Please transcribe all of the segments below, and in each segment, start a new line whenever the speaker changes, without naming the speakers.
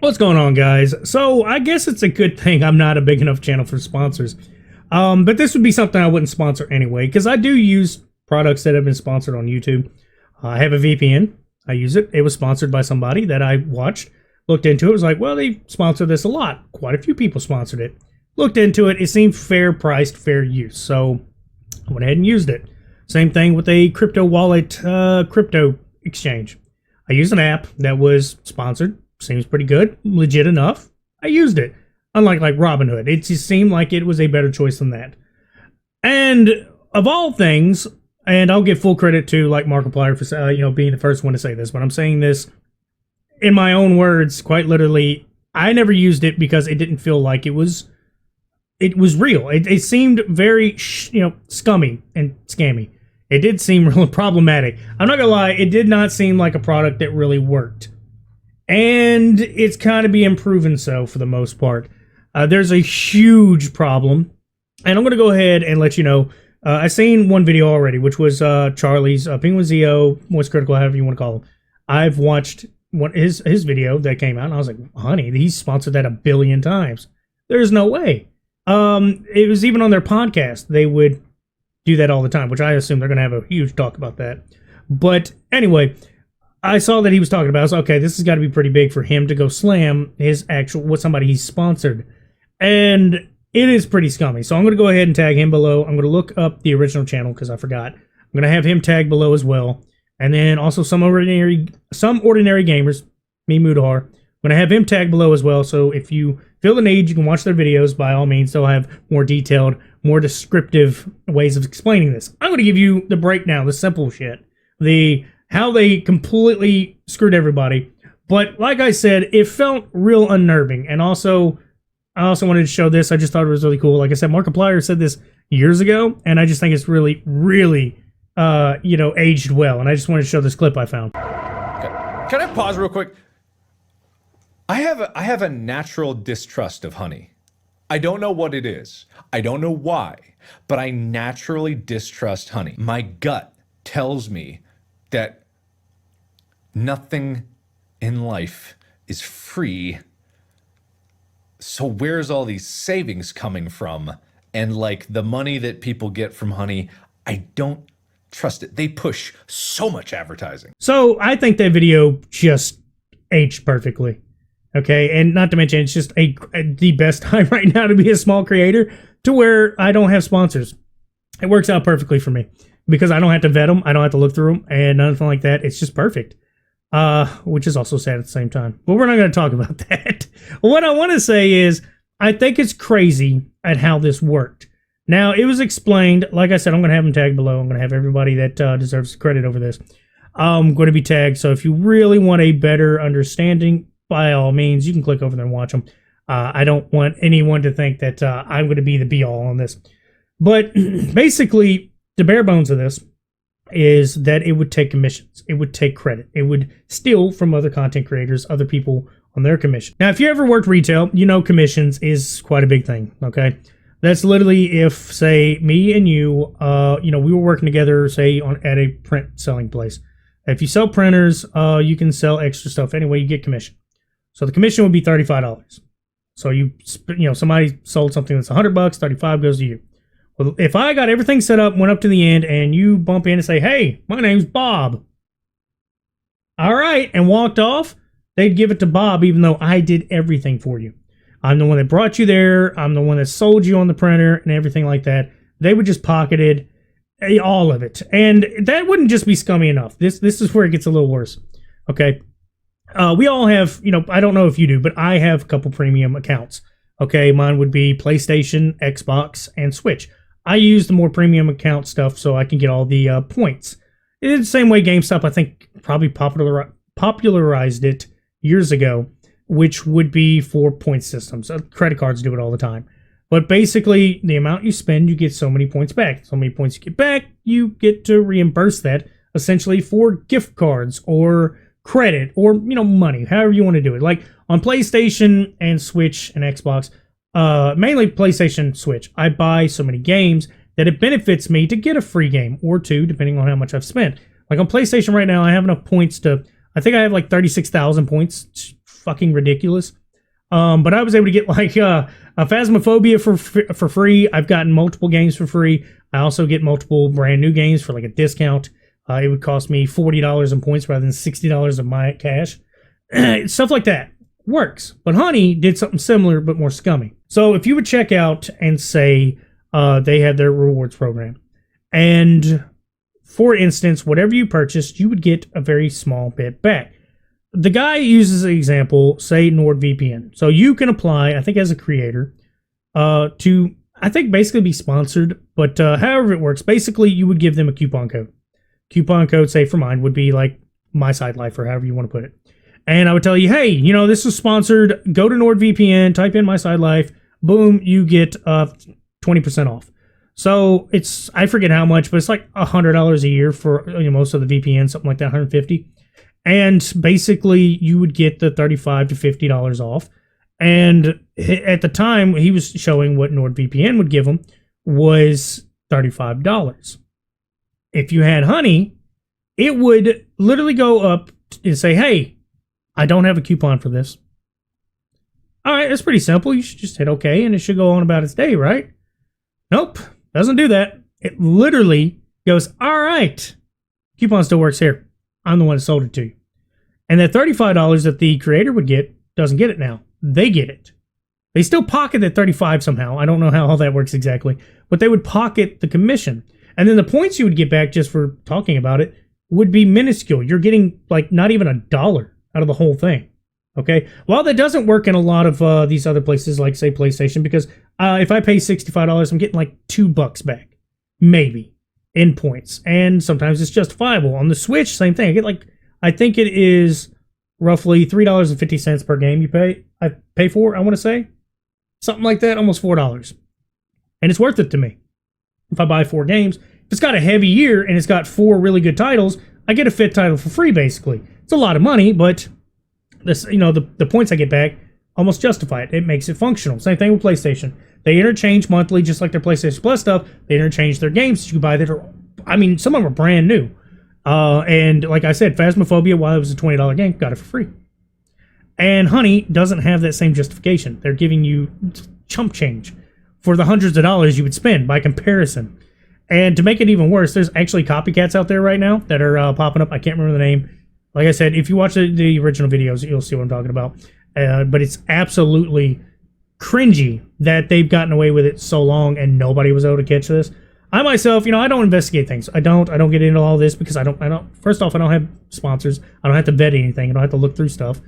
What's going on, guys? So I guess it's a good thing I'm not a big enough channel for sponsors. But this would be something I wouldn't sponsor anyway, because I do use products that have been sponsored on YouTube. I have a VPN. I use it. It was sponsored by somebody that I watched, looked into it, was like, well, they sponsor this a lot. Quite a few people sponsored it. Looked into it. It seemed fair priced, fair use. So I went ahead and used it. Same thing with a crypto wallet, crypto exchange. I used an app that was sponsored. Seems pretty good, legit enough. I used it. Unlike like Robinhood, it just seemed like it was a better choice than that. And of all things, and I'll give full credit to like Markiplier for being the first one to say this, but I'm saying this in my own words, quite literally. I never used it because it didn't feel like it was real. It seemed very scummy and scammy. It did seem really problematic. I'm not gonna lie, it did not seem like a product that really worked. And it's kind of being proven so for the most part. There's a huge problem. And I'm going to go ahead and let you know. I've seen one video already, which was Charlie's Penguin Zio, Moist Critical, however you want to call him. I've watched his video that came out, and I was like, honey, he's sponsored that 1 billion times. There's no way. It was even on their podcast. They would do that all the time, which I assume they're going to have a huge talk about that. But anyway, I saw that he was talking about, I was like, okay, this has got to be pretty big for him to go slam his somebody he's sponsored. And it is pretty scummy. So I'm going to go ahead and tag him below. I'm going to look up the original channel because I forgot. I'm going to have him tagged below as well. And then also some ordinary gamers, me Mudahar. I'm going to have him tagged below as well. So if you feel the need, you can watch their videos by all means. They'll have more detailed, more descriptive ways of explaining this. I'm going to give you the breakdown, the simple shit. How they completely screwed everybody. But like I said, it felt real unnerving. And also, I also wanted to show this. I just thought it was really cool. Like I said, Markiplier said this years ago, and I just think it's really, really, aged well. And I just wanted to show this clip I found.
Can I pause real quick? I have a natural distrust of honey. I don't know what it is. I don't know why, but I naturally distrust honey. My gut tells me that nothing in life is free. So where's all these savings coming from? And like the money that people get from honey, I don't trust it. They push so much advertising.
So I think that video just aged perfectly. Okay, and not to mention, it's just the best time right now to be a small creator to where I don't have sponsors. It works out perfectly for me because I don't have to vet them. I don't have to look through them and nothing like that. It's just perfect. Which is also sad at the same time. But we're not going to talk about that. What I want to say is, I think it's crazy at how this worked. Now, it was explained. Like I said, I'm going to have them tagged below. I'm going to have everybody that deserves credit over this. Going to be tagged. So if you really want a better understanding, by all means, you can click over there and watch them. I don't want anyone to think that I'm going to be the be-all on this. But basically, the bare bones of this is that it would take commissions. It would take credit. It would steal from other content creators, other people on their commission. Now, if you ever worked retail, you know commissions is quite a big thing, okay? That's literally if, say, me and you, we were working together, say, at a print selling place. If you sell printers, you can sell extra stuff anyway, you get commission. So the commission would be $35. So somebody sold something that's $100, $35 goes to you. Well, if I got everything set up, went up to the end, and you bump in and say, hey, my name's Bob. All right, and walked off, they'd give it to Bob even though I did everything for you. I'm the one that brought you there. I'm the one that sold you on the printer and everything like that. They would just pocketed all of it. And that wouldn't just be scummy enough. This is where it gets a little worse. Okay. We all have, I don't know if you do, but I have a couple premium accounts. Okay. Mine would be PlayStation, Xbox, and Switch. I use the more premium account stuff so I can get all the points. It's the same way GameStop, I think, probably popularized it years ago, which would be for point systems. Credit cards do it all the time. But basically, the amount you spend, you get so many points back. So many points you get back, you get to reimburse that essentially for gift cards or credit or, money, however you want to do it. Like on PlayStation and Switch and Xbox, mainly PlayStation Switch, I buy so many games that it benefits me to get a free game or two, depending on how much I've spent. Like on PlayStation right now, I have enough points I think I have like 36,000 points fucking ridiculous. But I was able to get like a Phasmophobia for free. I've gotten multiple games for free. I also get multiple brand new games for like a discount. It would cost me $40 in points rather than $60 of my cash. Stuff like that works. But Honey did something similar but more scummy. So if you would check out and say they had their rewards program, and for instance, whatever you purchased, you would get a very small bit back. The guy uses an example, say NordVPN. So you can apply, I think as a creator, to, I think basically be sponsored, but however it works, basically you would give them a coupon code. Coupon code, say for mine, would be like My Side Life or however you want to put it. And I would tell you, hey, you know, this is sponsored. Go to NordVPN, type in My Side Life. Boom, you get 20% off. So it's, I forget how much, but it's like $100 a year for, you know, most of the VPN, something like that, $150. And basically you would get the $35 to $50 off. And at the time he was showing what NordVPN would give him was $35. If you had Honey, it would literally go up and say, hey, I don't have a coupon for this. All right, it's pretty simple. You should just hit OK and it should go on about its day, right? Nope, doesn't do that. It literally goes, all right, coupon still works here. I'm the one that sold it to you. And that $35 that the creator would get doesn't get it now. They get it. They still pocket that $35 somehow. I don't know how all that works exactly, but they would pocket the commission. And then the points you would get back just for talking about it would be minuscule. You're getting like not even $1 out of the whole thing. Okay. While that doesn't work in a lot of these other places, like say PlayStation, because if I pay $65, I'm getting like $2 back, maybe, in points. And sometimes it's justifiable. On the Switch, same thing. I get like, I think it is roughly $3.50 per game I pay for, I want to say. Something like that, almost $4. And it's worth it to me. If I buy 4 games, if it's got a heavy year and it's got 4 really good titles, I get a 5th title for free, basically. It's a lot of money, but this, you know, the points I get back almost justify it. It makes it functional. Same thing with PlayStation. They interchange monthly, just like their PlayStation Plus stuff. They interchange their games that you can buy that are, I mean, some of them are brand new. And like I said, Phasmophobia, while it was a $20 game, got it for free. And Honey doesn't have that same justification. They're giving you chump change for the hundreds of dollars you would spend by comparison. And to make it even worse, there's actually copycats out there right now that are popping up. I can't remember the name. Like I said, if you watch the original videos, you'll see what I'm talking about. But it's absolutely cringy that they've gotten away with it so long and nobody was able to catch this. I myself, you know, I don't investigate things. I don't get into all this because I don't, first off, I don't have sponsors. I don't have to vet anything. I don't have to look through stuff.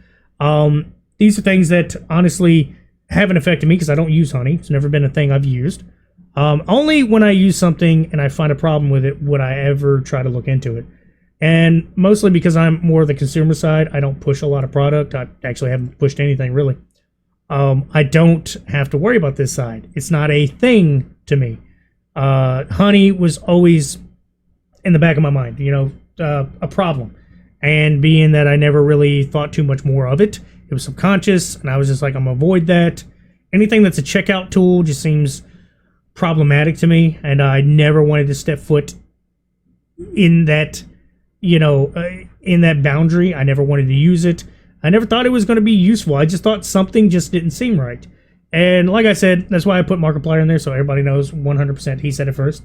These are things that honestly haven't affected me because I don't use Honey. It's never been a thing I've used. Only when I use something and I find a problem with it would I ever try to look into it. And mostly because I'm more the consumer side, I don't push a lot of product. I actually haven't pushed anything really. I don't have to worry about this side. It's not a thing to me. Honey was always in the back of my mind, you know, a problem. And being that I never really thought too much more of it, it was subconscious, and I was just like, I'm gonna avoid that. Anything that's a checkout tool just seems problematic to me, and I never wanted to step foot in that, you know, in that boundary. I never wanted to use it. I never thought it was going to be useful. I just thought something just didn't seem right. And like I said, that's why I put Markiplier in there, so everybody knows 100% he said it first.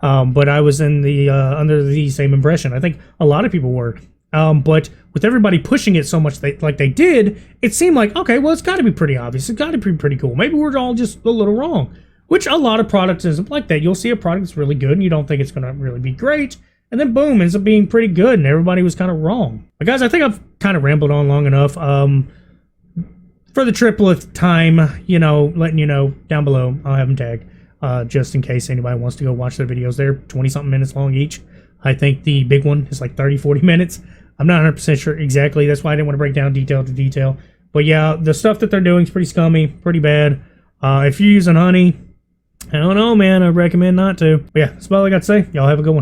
But I was in the under the same impression. I think a lot of people were. But with everybody pushing it so much like they did, it seemed like, okay, well, it's got to be pretty obvious. It's got to be pretty cool. Maybe we're all just a little wrong, which a lot of products isn't like that. You'll see a product that's really good, and you don't think it's going to really be great. And then boom, ends up being pretty good, and everybody was kind of wrong. But guys, I think I've kind of rambled on long enough. For the tripleth time, you know, letting you know down below, I'll have them tagged, just in case anybody wants to go watch their videos. They're 20-something minutes long each. I think the big one is like 30, 40 minutes. I'm not 100% sure exactly. That's why I didn't want to break down detail to detail. But yeah, the stuff that they're doing is pretty scummy, pretty bad. If you're using Honey, I don't know, man. I recommend not to. But yeah, that's about all I got to say. Y'all have a good one.